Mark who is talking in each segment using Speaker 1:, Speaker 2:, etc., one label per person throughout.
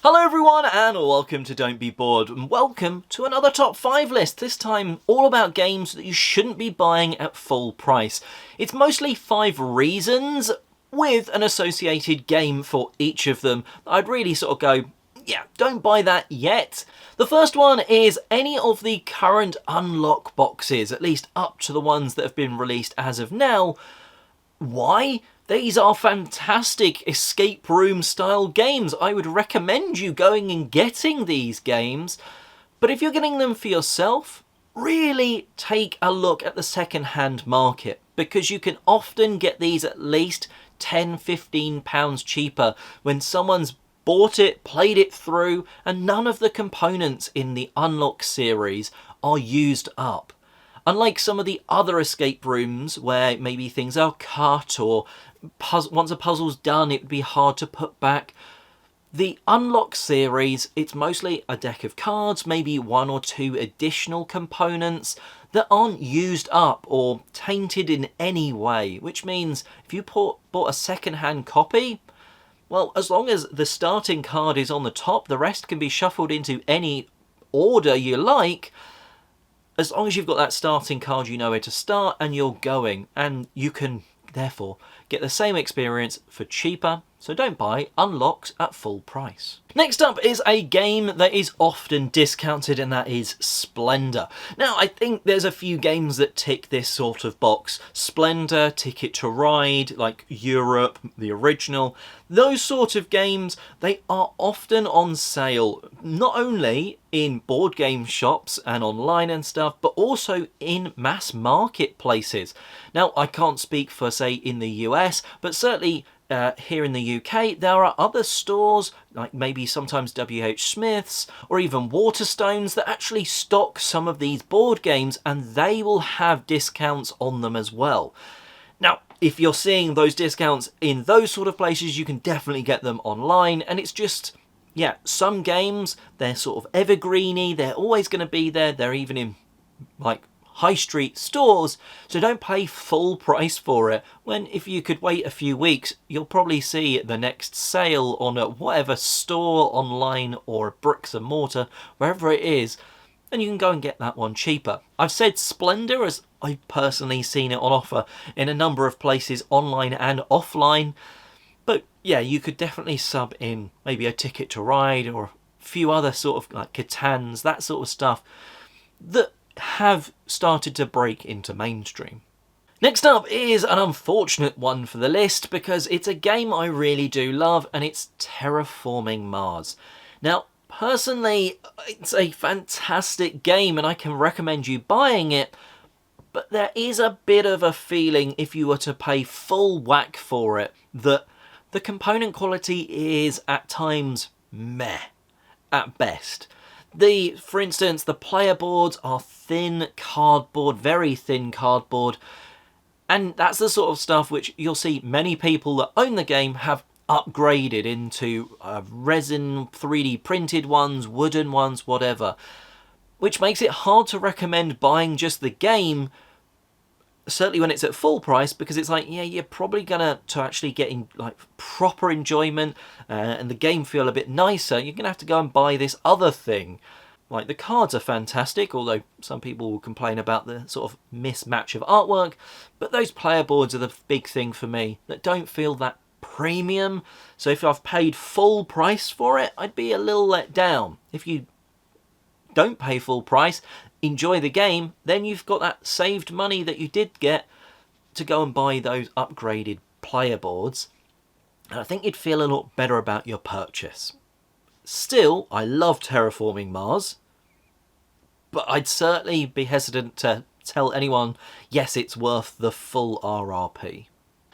Speaker 1: Hello everyone and welcome to Don't Be Bored, and welcome to another top 5 list, this time all about games that you shouldn't be buying at full price. It's mostly 5 reasons with an associated game for each of them. I'd really sort of go, yeah, don't buy that yet. The first one is any of the current unlock boxes, at least up to the ones that have been released as of now. Why? These are fantastic escape room style games. I would recommend you going and getting these games. But if you're getting them for yourself, really take a look at the second-hand market, because you can often get these at least £10–15 cheaper when someone's bought it, played it through, and none of the components in the Unlock series are used up. Unlike some of the other escape rooms where maybe things are cut or once a puzzle's done it would be hard to put back, the Unlock series, it's mostly a deck of cards, maybe 1 or 2 additional components that aren't used up or tainted in any way, which means if you bought a second-hand copy, well, as long as the starting card is on the top, the rest can be shuffled into any order you like. As long as you've got that starting card, you know where to start and you're going, and you can therefore get the same experience for cheaper. So don't buy Unlocks at full price. Next up is a game that is often discounted, and that is Splendor. Now, I think there's a few games that tick this sort of box. Splendor, Ticket to Ride, like Europe, the original. Those sort of games, they are often on sale, not only in board game shops and online and stuff, but also in mass marketplaces. Now, I can't speak for, say, in the US, but certainly here in the UK, there are other stores, like maybe sometimes WH Smith's or even Waterstones, that actually stock some of these board games, and they will have discounts on them as well. Now, if you're seeing those discounts in those sort of places, you can definitely get them online, and it's just, yeah, some games, they're sort of evergreeny, they're always going to be there, they're even in, like, high street stores, so don't pay full price for it, when if you could wait a few weeks, you'll probably see the next sale on a whatever store online or bricks and mortar, wherever it is, and you can go and get that one cheaper. I've said Splendor as I've personally seen it on offer in a number of places online and offline, but yeah, you could definitely sub in maybe a Ticket to Ride or a few other sort of like Catans, that sort of stuff that have started to break into mainstream. Next up is an unfortunate one for the list, because it's a game I really do love, and it's Terraforming Mars. Now, personally, it's a fantastic game and I can recommend you buying it, but there is a bit of a feeling, if you were to pay full whack for it, that the component quality is at times meh at best. For instance, the player boards are thin cardboard, very thin cardboard, and that's the sort of stuff which you'll see many people that own the game have upgraded into resin, 3D printed ones, wooden ones, whatever, which makes it hard to recommend buying just the game, certainly when it's at full price, because it's like, yeah, you're probably gonna, to actually get in like proper enjoyment and the game feel a bit nicer, you're gonna have to go and buy this other thing. Like, the cards are fantastic, although some people will complain about the sort of mismatch of artwork, but those player boards are the big thing for me that don't feel that premium. So if I've paid full price for it, I'd be a little let down. If you don't pay full price, enjoy the game, then you've got that saved money that you did get to go and buy those upgraded player boards, and I think you'd feel a lot better about your purchase. Still, I love Terraforming Mars, but I'd certainly be hesitant to tell anyone, yes, it's worth the full RRP.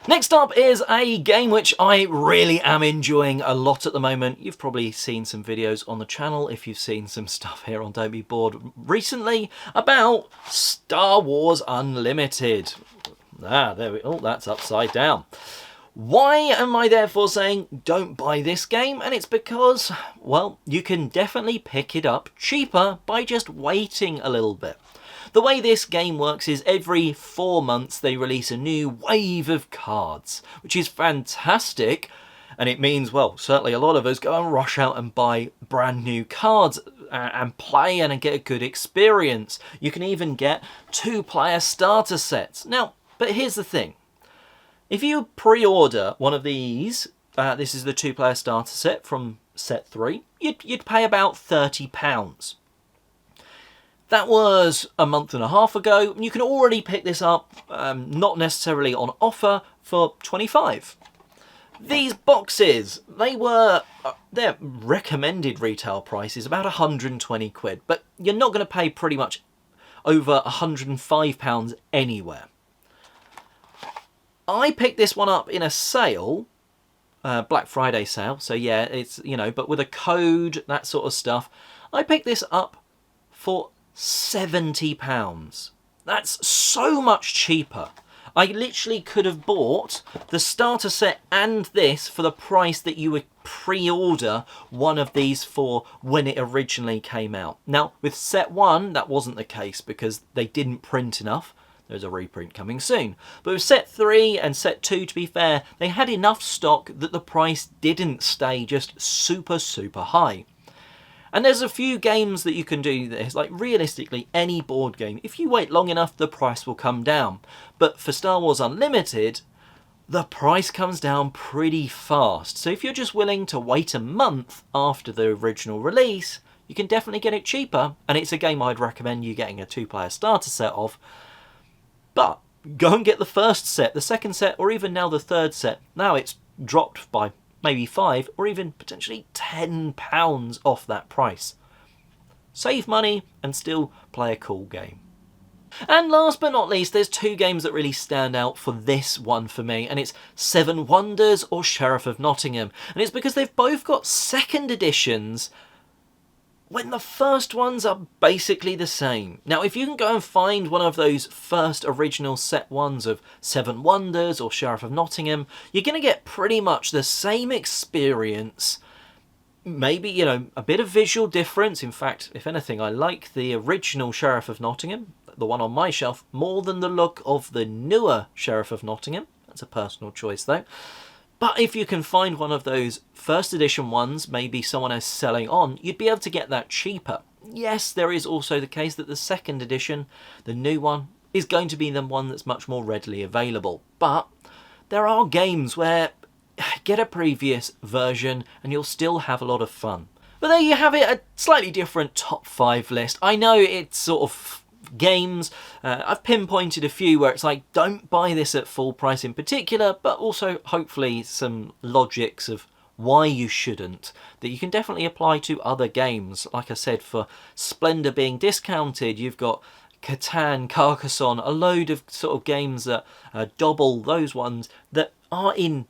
Speaker 1: Next up is a game which I really am enjoying a lot at the moment. You've probably seen some videos on the channel, if you've seen some stuff here on Don't Be Bored recently, about Star Wars Unlimited. There we go. Oh, that's upside down. Why am I therefore saying don't buy this game? And it's because, well, you can definitely pick it up cheaper by just waiting a little bit. The way this game works is every 4 months they release a new wave of cards, which is fantastic, And it means, well, certainly a lot of us go and rush out and buy brand new cards and play and get a good experience. You can even get 2-player starter sets. Now, but here's the thing. If you pre-order one of these, this is the 2-player starter set from set 3, you'd pay about £30. That was a month and a half ago, and you can already pick this up, not necessarily on offer, for £25. These boxes, their recommended retail price is about 120 quid, but you're not going to pay pretty much over £105 anywhere. I picked this one up in a sale, Black Friday sale, so yeah, it's, but with a code, that sort of stuff. I picked this up for £70. That's so much cheaper. I literally could have bought the starter set and this for the price that you would pre-order one of these for when it originally came out. Now, with set 1, that wasn't the case because they didn't print enough. There's a reprint coming soon. But with set 3 and set 2, to be fair, they had enough stock that the price didn't stay just super, super high. And there's a few games that you can do this, like realistically any board game. If you wait long enough, the price will come down. But for Star Wars Unlimited, the price comes down pretty fast. So if you're just willing to wait a month after the original release, you can definitely get it cheaper. And it's a game I'd recommend you getting a 2-player starter set of. But go and get the first set, the second set, or even now the third set. Now it's dropped by maybe £5 or even potentially £10 off that price. Save money and still play a cool game. And last but not least, there's 2 games that really stand out for this one for me, and it's Seven Wonders or Sheriff of Nottingham. And it's because they've both got second editions when the first ones are basically the same. Now, if you can go and find one of those first original set ones of Seven Wonders or Sheriff of Nottingham, you're going to get pretty much the same experience. Maybe, a bit of visual difference. In fact, if anything, I like the original Sheriff of Nottingham, the one on my shelf, more than the look of the newer Sheriff of Nottingham. That's a personal choice, though. But if you can find one of those first edition ones, maybe someone is selling on, you'd be able to get that cheaper. Yes, there is also the case that the second edition, the new one, is going to be the one that's much more readily available. But there are games where get a previous version and you'll still have a lot of fun. But there you have it, a slightly different top 5 list. I know it's sort of games. I've pinpointed a few where it's like, don't buy this at full price in particular, but also hopefully some logics of why you shouldn't that you can definitely apply to other games. Like I said, for Splendor being discounted, you've got Catan, Carcassonne, a load of sort of games that Dobble, those ones that are in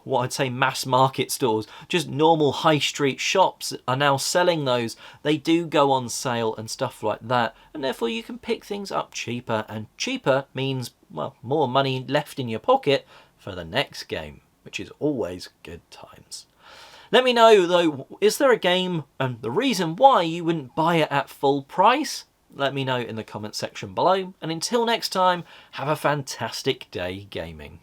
Speaker 1: what I'd say mass market stores, just normal high street shops are now selling those. They do go on sale and stuff like that, and therefore you can pick things up cheaper, and cheaper means, well, more money left in your pocket for the next game, which is always good times. Let me know though, is there a game and the reason why you wouldn't buy it at full price? Let me know in the comment section below, and until next time, have a fantastic day gaming.